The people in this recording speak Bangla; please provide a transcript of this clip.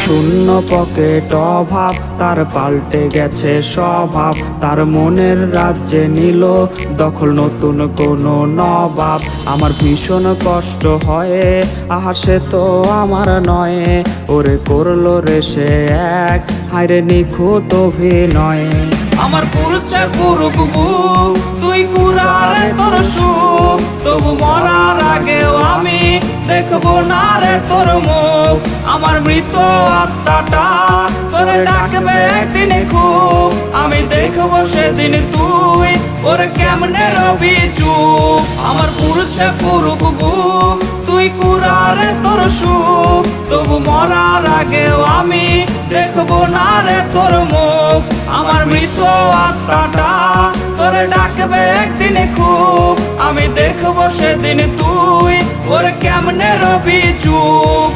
শূন্য পকেট অভাব, তার পাল্টে গেছে স্বভাব। তার মনের রাজ্যে নিল দখল নতুন কোনো নবাব। আমার ভীষণ কষ্ট হয়, আহা সে তো আমার নয়। ওরে করলো রে সে এক, হায়রে নিখুঁত অভিনয়। আমার পুরুষে পুরুক বুক, তুই কুড়ারে তোর সুখ। তবু মরার আগেও আমি দেখবো না রে তোর মুখ। আমার মৃত আত্মাটা তোরে ডাকবে একদিন খুব। আমি দেখবো সেদিন তুই ওরে কেমনে রবি চুপ। আমার পুরুষে পুরুক বুক, তুই কুড়ারে তোর সুখ। তবু মরার আগেও আমি দেখবো না রে তোর মুখ। আমার মৃত আত্মাটা তোরে ডাকবে একদিন খুব। আমি দেখবো সেদিন তুই ওরে কেমনে রবি চুপ।